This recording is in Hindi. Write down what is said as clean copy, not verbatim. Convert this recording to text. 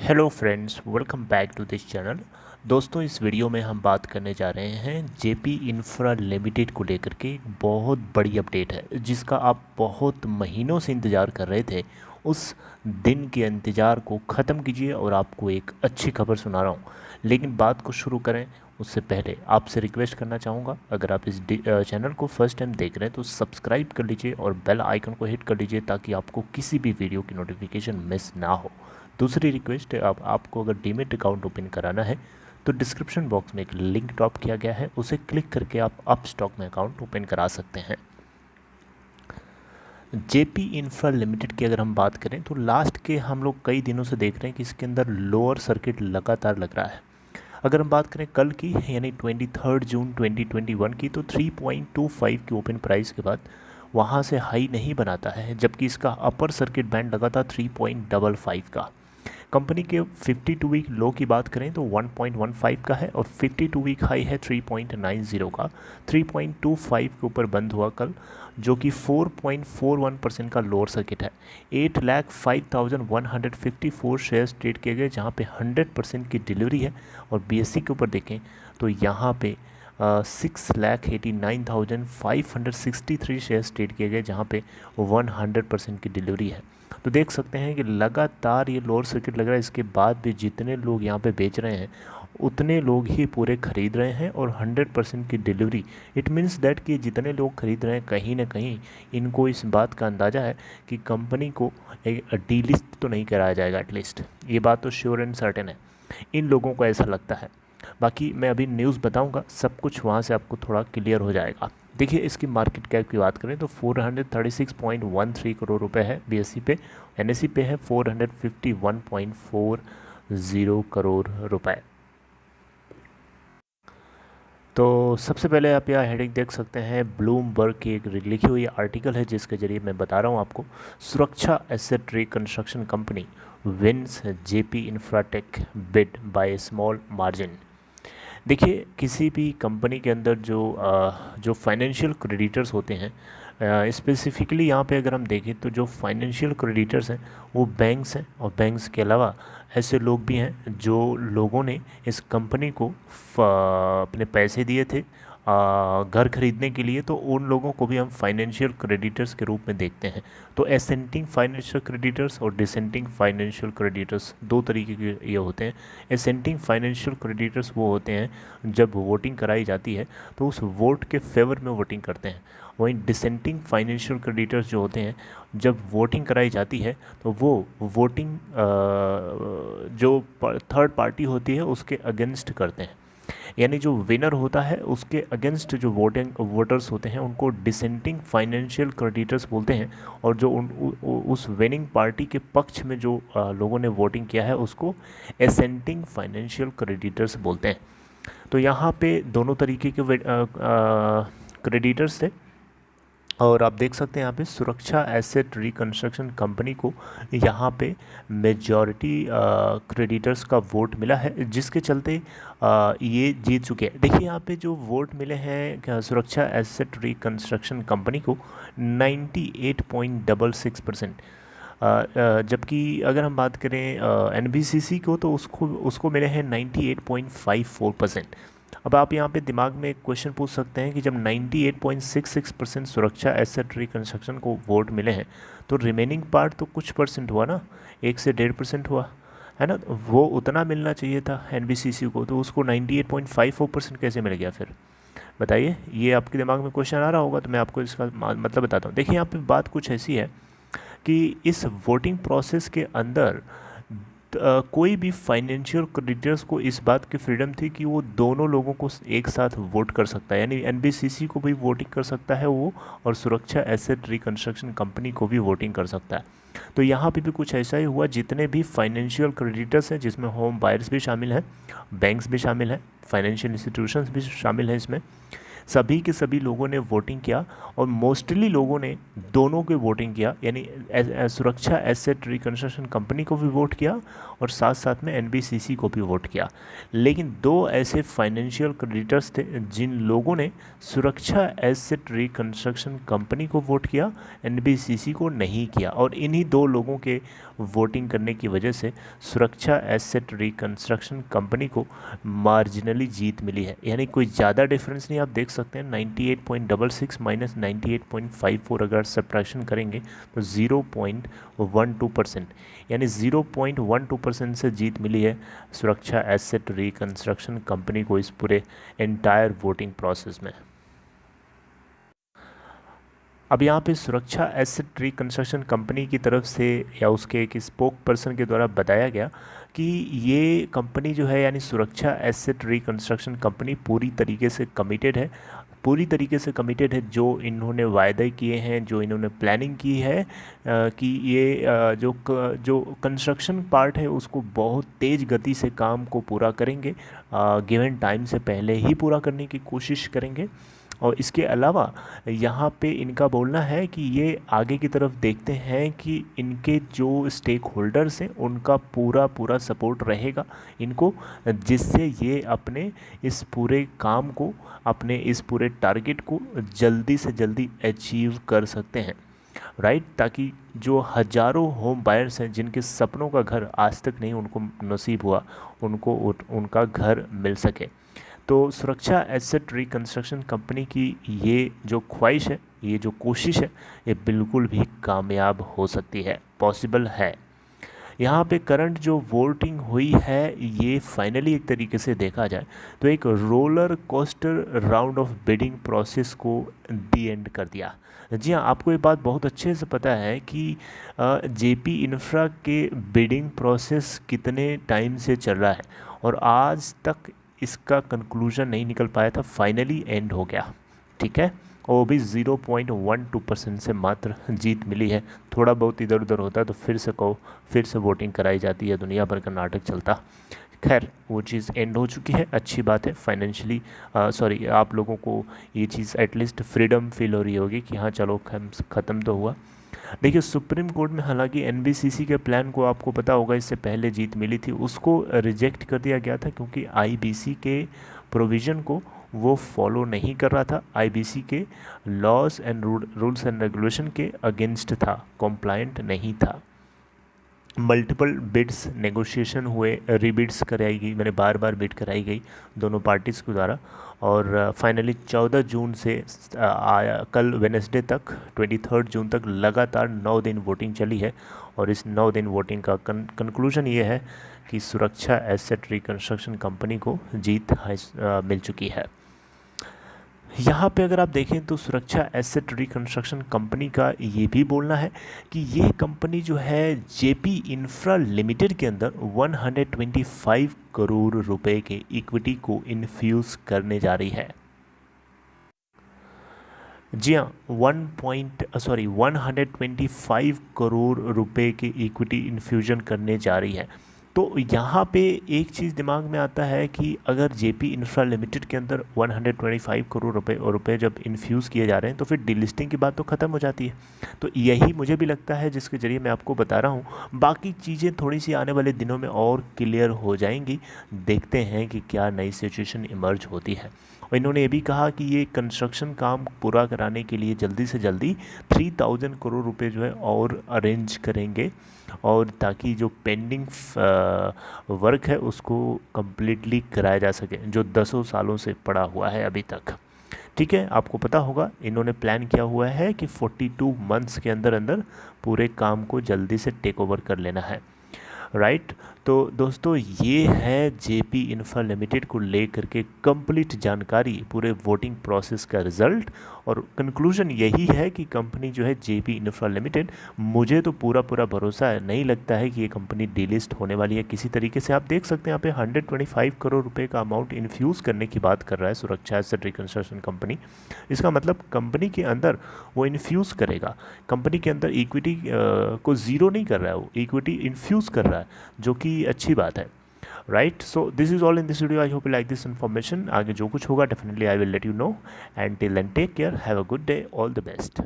Hello friends, welcome back to this channel. दोस्तों, इस वीडियो में हम बात करने जा रहे हैं जेपी इंफ्रा लिमिटेड को लेकर के। एक बहुत बड़ी अपडेट है जिसका आप बहुत महीनों से इंतज़ार कर रहे थे। उस दिन के इंतज़ार को ख़त्म कीजिए और आपको एक अच्छी खबर सुना रहा हूँ। लेकिन बात को शुरू करें उससे पहले आपसे रिक्वेस्ट करना चाहूँगा, अगर आप इस चैनल को फर्स्ट टाइम देख रहे हैं तो सब्सक्राइब कर लीजिए और बेल आइकन को हिट कर लीजिए ताकि आपको किसी भी वीडियो की नोटिफिकेशन मिस ना हो। दूसरी रिक्वेस्ट है, आपको अगर डीमेट अकाउंट ओपन कराना है तो डिस्क्रिप्शन बॉक्स में एक लिंक ड्रॉप किया गया है, उसे क्लिक करके आप अप स्टॉक में अकाउंट ओपन करा सकते हैं। जेपी इंफ्रा लिमिटेड की अगर हम बात करें तो लास्ट के हम लोग कई दिनों से देख रहे हैं कि इसके अंदर लोअर सर्किट लगातार लग रहा है। अगर हम बात करें कल की यानी 23 जून 2021 की, तो 3.25 की ओपन प्राइस के बाद वहाँ से हाई नहीं बनाता है, जबकि इसका अपर सर्किट बैंड लगा था 3.55 का। कंपनी के 52 वीक लो की बात करें तो 1.15 का है और 52 वीक हाई है 3.90 का। 3.25 के ऊपर बंद हुआ कल, जो कि 4.41% का लोअर सर्किट है। 8,05,154 शेयर्स ट्रेड किए गए, जहां पे 100% की डिलीवरी है। और बीएससी के ऊपर देखें तो यहाँ पे 6,89,563 शेयर्स ट्रेड किए गए, जहाँ पे 100% की डिलीवरी है। तो देख सकते हैं कि लगातार ये लोअर सर्किट लग रहा है, इसके बाद भी जितने लोग यहाँ पे बेच रहे हैं उतने लोग ही पूरे खरीद रहे हैं और 100% की डिलीवरी। इट मीन्स दैट कि जितने लोग खरीद रहे हैं कहीं ना कहीं इनको इस बात का अंदाज़ा है कि कंपनी को एक डीलिस्ट तो नहीं कराया जाएगा एटलीस्ट। ये बात तो श्योर एंड सर्टेन है, इन लोगों को ऐसा लगता है। बाकी मैं अभी न्यूज़ बताऊंगा, सब कुछ वहाँ से आपको थोड़ा क्लियर हो जाएगा। देखिए, इसकी मार्केट कैप की बात करें तो 436.13 करोड़ रुपए है बीएससी पे। एनएससी पे है 451.40 करोड़ रुपए। तो सबसे पहले आप यहाँ हेडिंग देख सकते हैं, ब्लूमबर्ग की एक लिखी हुई आर्टिकल है जिसके जरिए मैं बता रहा हूँ आपको। सुरक्षा asset reconstruction company wins JP Infratech bid by small margin. देखिए, किसी भी कंपनी के अंदर जो फाइनेंशियल क्रेडिटर्स होते हैं, स्पेसिफिकली यहाँ पे अगर हम देखें तो जो फाइनेंशियल क्रेडिटर्स हैं वो बैंक्स हैं, और बैंक्स के अलावा ऐसे लोग भी हैं जो लोगों ने इस कंपनी को अपने पैसे दिए थे घर खरीदने के लिए, तो उन लोगों को भी हम फाइनेंशियल क्रेडिटर्स के रूप में देखते हैं। तो एसेंटिंग फाइनेंशियल क्रेडिटर्स और डिसेंटिंग फाइनेंशियल क्रेडिटर्स दो तरीके के ये होते हैं। एसेंटिंग फाइनेंशियल क्रेडिटर्स वो होते हैं जब वोटिंग कराई जाती है तो उस वोट के फेवर में वोटिंग करते हैं। वहीं डिसेंटिंग फाइनेंशियल क्रेडिटर्स जो होते हैं, जब वोटिंग कराई जाती है तो वो वोटिंग जो थर्ड पार्टी होती है उसके अगेंस्ट करते हैं। यानी जो विनर होता है उसके अगेंस्ट जो वोटर्स होते हैं उनको डिसेंटिंग फाइनेंशियल क्रेडिटर्स बोलते हैं। और जो उस विनिंग पार्टी के पक्ष में जो लोगों ने वोटिंग किया है उसको एसेंटिंग फाइनेंशियल क्रेडिटर्स बोलते हैं। तो यहाँ पे दोनों तरीके के क्रेडिटर्स थे। और आप देख सकते हैं यहाँ पे सुरक्षा एसेट रिकंस्ट्रक्शन कंपनी को यहाँ पे मेजॉरिटी क्रेडिटर्स का वोट मिला है, जिसके चलते ये जीत चुके हैं। देखिए, यहाँ पे जो वोट मिले हैं सुरक्षा एसेट रिकंस्ट्रक्शन कंपनी को 98.66%। जबकि अगर हम बात करें एनबीसीसी को तो उसको मिले हैं 98.54%। अब आप यहाँ पे दिमाग में एक क्वेश्चन पूछ सकते हैं कि जब 98.66% सुरक्षा एसेट रिकंस्ट्रक्शन को वोट मिले हैं तो रिमेनिंग पार्ट तो कुछ परसेंट हुआ ना, 1 से 1.5% हुआ है ना। वो उतना मिलना चाहिए था एनबीसीसी को, तो उसको 98.54% कैसे मिल गया फिर बताइए। ये आपके दिमाग में क्वेश्चन आ रहा होगा, तो मैं आपको इसका मतलब बताता हूँ। देखिए, यहाँ पे बात कुछ ऐसी है कि इस वोटिंग प्रोसेस के अंदर कोई भी फाइनेंशियल क्रेडिटर्स को इस बात की फ्रीडम थी कि वो दोनों लोगों को एक साथ वोट कर सकता है, यानी एनबीसीसी को भी वोटिंग कर सकता है वो, और सुरक्षा एसेट रिकंस्ट्रक्शन कंपनी को भी वोटिंग कर सकता है। तो यहाँ पे भी कुछ ऐसा ही हुआ, जितने भी फाइनेंशियल क्रेडिटर्स हैं जिसमें होम बायर्स भी शामिल हैं, बैंक्स भी शामिल हैं, फाइनेंशियल इंस्टीट्यूशंस भी शामिल हैं, इसमें सभी के सभी लोगों ने वोटिंग किया। और मोस्टली लोगों ने दोनों के वोटिंग किया, यानी सुरक्षा एसेट रिकंस्ट्रक्शन कंपनी को भी वोट किया और साथ साथ में एनबीसीसी को भी वोट किया। लेकिन दो ऐसे फाइनेंशियल क्रेडिटर्स थे जिन लोगों ने सुरक्षा एसेट रिकंस्ट्रक्शन कंपनी को वोट किया, एनबीसीसी को नहीं किया। और इन्हीं दो लोगों के वोटिंग करने की वजह से सुरक्षा एसेट रिकंस्ट्रक्शन कंपनी को मार्जिनली जीत मिली है, यानी कोई ज़्यादा डिफरेंस नहीं। आप देख सकते हैं 98.66 माइनस 98.54 अगर सब्ट्रैक्शन करेंगे तो 0.12%, यानी 0.12% से जीत मिली है सुरक्षा एसेट रिकंस्ट्रक्शन कंपनी को इस पूरे एंटायर वोटिंग प्रोसेस में। अब यहाँ पे सुरक्षा एसेट रिकंस्ट्रक्शन कंपनी की तरफ से या उसके एक स्पोक पर्सन के द्वारा बताया गया कि ये कंपनी जो है यानी सुरक्षा एसेट रिकंस्ट्रक्शन कंपनी पूरी तरीके से कमिटेड है, पूरी तरीके से कमिटेड है। जो इन्होंने वायदे किए हैं, जो इन्होंने प्लानिंग की है कि ये जो कंस्ट्रक्शन पार्ट है उसको बहुत तेज़ गति से काम को पूरा करेंगे, गिवन टाइम से पहले ही पूरा करने की कोशिश करेंगे। और इसके अलावा यहाँ पे इनका बोलना है कि ये आगे की तरफ देखते हैं कि इनके जो स्टेक होल्डर्स हैं उनका पूरा सपोर्ट रहेगा इनको, जिससे ये अपने इस पूरे काम को, अपने इस पूरे टारगेट को जल्दी से जल्दी अचीव कर सकते हैं, राइट। ताकि जो हज़ारों होम बायर्स हैं जिनके सपनों का घर आज तक नहीं उनको नसीब हुआ, उनको उनका घर मिल सके। तो सुरक्षा एसेट रिकंस्ट्रक्शन कंपनी की ये जो ख्वाहिश है, ये जो कोशिश है, ये बिल्कुल भी कामयाब हो सकती है, पॉसिबल है। यहाँ पे करंट जो वोटिंग हुई है ये फाइनली एक तरीके से देखा जाए तो एक roller coaster round of bidding process को दी एंड कर दिया। जी हाँ, आपको ये बात बहुत अच्छे से पता है कि जेपी इंफ्रा के बिडिंग प्रोसेस कितने टाइम से चल रहा है और आज तक इसका कंक्लूजन नहीं निकल पाया था, फाइनली एंड हो गया, ठीक है। और वो भी 0.12% से मात्र जीत मिली है। थोड़ा बहुत इधर उधर होता है तो फिर से वोटिंग कराई जाती है, दुनिया भर का नाटक चलता। खैर वो चीज़ एंड हो चुकी है, अच्छी बात है। फाइनेंशियली आप लोगों को ये चीज़ एटलीस्ट फ्रीडम फील हो रही होगी कि हाँ चलो ख़त्म तो हुआ। देखिए सुप्रीम कोर्ट में हालांकि एनबीसीसी के प्लान को आपको पता होगा इससे पहले जीत मिली थी, उसको रिजेक्ट कर दिया गया था क्योंकि आईबीसी के प्रोविज़न को वो फॉलो नहीं कर रहा था, आईबीसी के laws and rules and regulation के अगेंस्ट था, कॉम्प्लायंट नहीं था। मल्टीपल बिड्स नेगोशिएशन हुए, रीबिड्स कराई गई, मैंने बार बिड कराई गई दोनों पार्टीज़ के द्वारा और फाइनली 14 जून से कल वेडनेसडे तक 23 जून तक लगातार 9 दिन वोटिंग चली है और इस 9 दिन वोटिंग का कंक्लूजन ये है कि सुरक्षा एसेट रिकंस्ट्रक्शन कंपनी को जीत मिल चुकी है। यहाँ पे अगर आप देखें तो सुरक्षा एसेट रिकंस्ट्रक्शन कंपनी का ये भी बोलना है कि ये कंपनी जो है जेपी इंफ्रा लिमिटेड के अंदर 125 करोड़ रुपए के इक्विटी को इन्फ्यूज़ करने जा रही है। जी हाँ, 125 करोड़ रुपए के इक्विटी इन्फ्यूजन करने जा रही है। तो यहाँ पे एक चीज़ दिमाग में आता है कि अगर जेपी इंफ्रा लिमिटेड के अंदर 125 करोड़ रुपए जब इन्फ्यूज़ किए जा रहे हैं तो फिर डीलिस्टिंग की बात तो ख़त्म हो जाती है। तो यही मुझे भी लगता है जिसके ज़रिए मैं आपको बता रहा हूँ। बाकी चीज़ें थोड़ी सी आने वाले दिनों में और क्लियर हो जाएंगी, देखते हैं कि क्या नई सिचुएशन इमर्ज होती है। और इन्होंने ये भी कहा कि ये कंस्ट्रक्शन काम पूरा कराने के लिए जल्दी से जल्दी 3000 करोड़ रुपए जो है और अरेंज करेंगे और ताकि जो पेंडिंग वर्क है उसको कम्प्लीटली कराया जा सके जो 10 सालों से पड़ा हुआ है अभी तक। ठीक है, आपको पता होगा इन्होंने प्लान किया हुआ है कि 42 मंथ्स के अंदर अंदर पूरे काम को जल्दी से टेक ओवर कर लेना है, राइट। तो दोस्तों ये है जेपी इंफ्रा लिमिटेड को लेकर के कंप्लीट जानकारी, पूरे वोटिंग प्रोसेस का रिजल्ट और कंक्लूजन यही है कि कंपनी जो है जेपी इंफ्रा लिमिटेड, मुझे तो पूरा भरोसा है, नहीं लगता है कि ये कंपनी डीलिस्ट होने वाली है किसी तरीके से। आप देख सकते हैं यहाँ पे 125 करोड़ रुपए का अमाउंट इन्फ्यूज़ करने की बात कर रहा है सुरक्षा एसेट रिकंस्ट्रक्शन कंपनी। इसका मतलब कंपनी के अंदर वो इन्फ्यूज़ करेगा, कंपनी के अंदर इक्विटी को ज़ीरो नहीं कर रहा है, वो इक्विटी इन्फ्यूज़ कर रहा है, जो कि अच्छी बात है, right. So this is all in this video. I hope you like this information. आगे जो कुछ होगा definitely I will let you know and till then take care, have a good day, all the best.